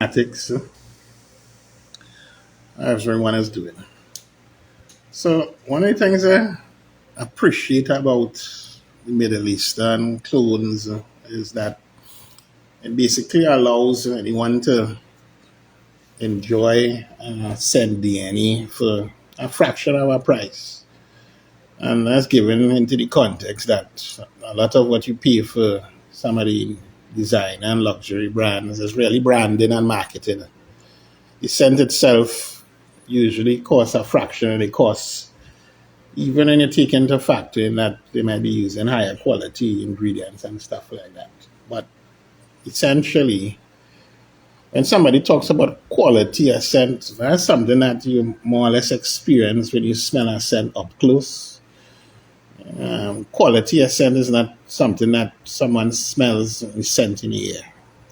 Attics, everyone is doing. So one of the things I appreciate about the Middle Eastern clones is that it basically allows anyone to enjoy send DNA for a fraction of a price. And that's given into the context that a lot of what you pay for some of the design and luxury brands is really branding and marketing. The scent itself usually costs a fraction of the cost, even when you take into factor that they might be using higher quality ingredients and stuff like that. But essentially, when somebody talks about quality of scent, that's something that you more or less experience when you smell a scent up close. Quality of scent is not something that someone smells and scent in the air.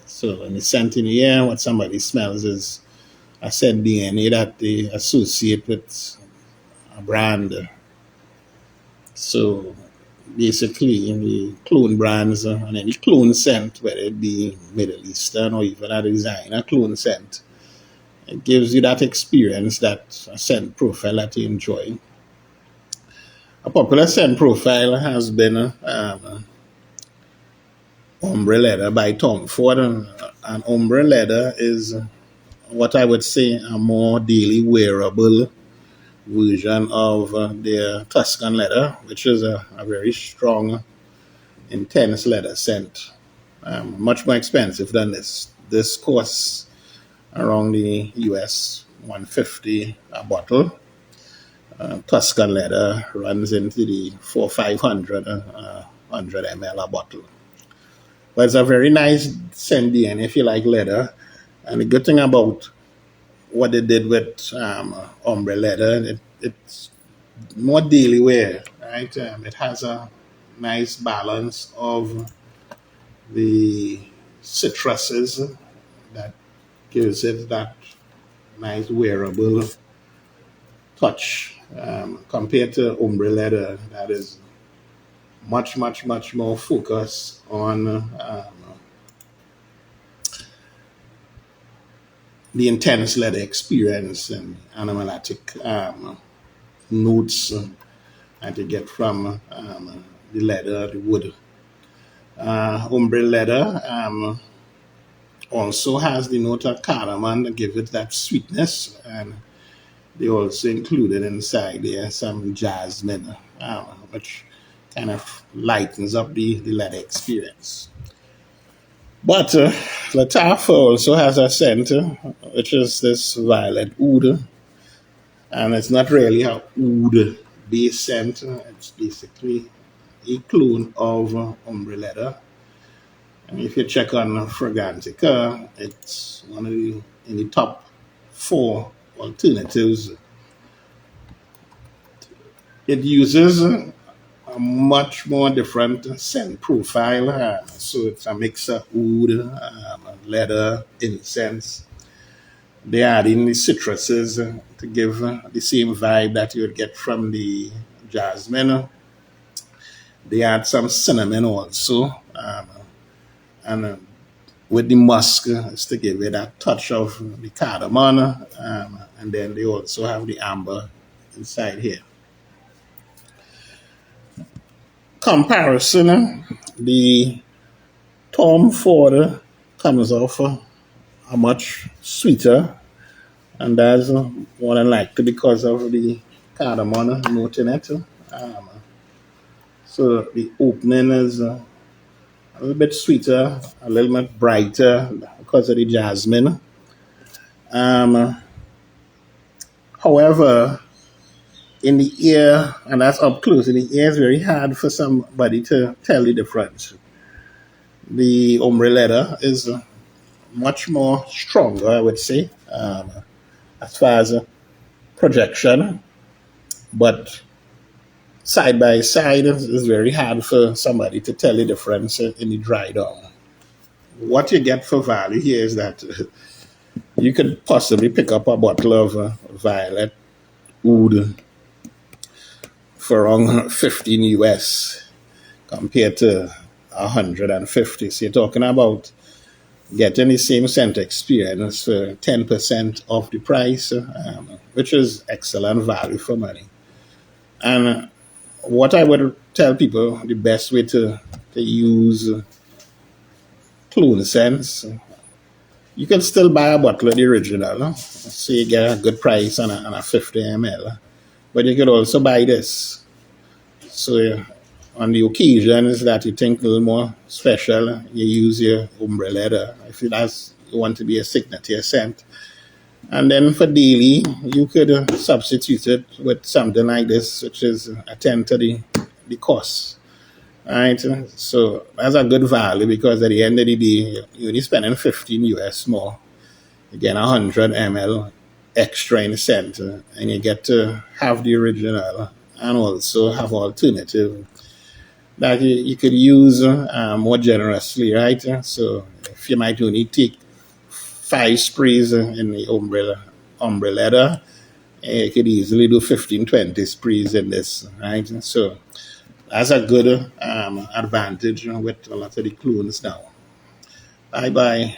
So when the scent in the air, what somebody smells is a scent DNA that they associate with a brand. So basically, the clone brands and any clone scent, whether it be Middle Eastern or even a designer clone scent, it gives you that experience, that scent profile that you enjoy. A popular scent profile has been Ombre Leather by Tom Ford. And Ombre Leather is what I would say a more daily wearable version of their Tuscan leather, which is a very strong, intense leather scent. Much more expensive than this. This costs around the US 150 a bottle. Tuscan leather runs into the 400-500 100 ml a bottle. But it's a very nice scent, and if you like leather. And the good thing about what they did with Ombre Leather, it's more daily wear, right? It has a nice balance of the citruses that gives it that nice wearable touch compared to Ombre Leather that is much more focused on the intense leather experience and animalistic notes that you get from the leather, the wood. Ombre Leather also has the note of cardamom to give it that sweetness, and they also included inside there some jasmine, which kind of lightens up the leather experience. But Lattafa also has a scent, which is this Violet Oud, and it's not really a oud based scent. It's basically a clone of Ombre Leather. And if you check on Fragrantica, it's one of the in the top 4 alternatives. It uses a much more different scent profile. So it's a mix of oud, leather, incense. They add in the citruses to give the same vibe that you would get from the jasmine. They add some cinnamon also, and with the musk is to give it that touch of the cardamom, and then they also have the amber inside here. Comparison, the Tom Ford comes off a much sweeter, and that's more than likely because of the cardamom note in it. So the opening is a little bit sweeter, a little bit brighter because of the jasmine. However, in the ear, and that's up close, in the ear is very hard for somebody to tell the difference. The Ombre Leather is much more stronger, I would say, as far as projection, but side by side it's very hard for somebody to tell the difference in the dry down. What you get for value here is that you could possibly pick up a bottle of Violet Oud for around 15 US compared to 150. So you're talking about getting the same scent experience for 10% of the price, which is excellent value for money. And what I would tell people, the best way to use cologne scents, you can still buy a bottle of the original, no? So you get a good price on a 50 ml. But you could also buy this. So on the occasions that you think a little more special, you use your Ombre Leather. If you want to be a signature scent. And then for daily, you could substitute it with something like this, which is a tenth of the cost. Right? So that's a good value because at the end of the day, you're only spending 15 US more. You get 100 ml extra in the center, and you get to have the original and also have alternative that you could use more generously, right? So if you might only take 5 sprays in the Ombre Leather, you could easily do 15, 20 sprays in this, right? So that's a good advantage with a lot of the clones now. Bye bye.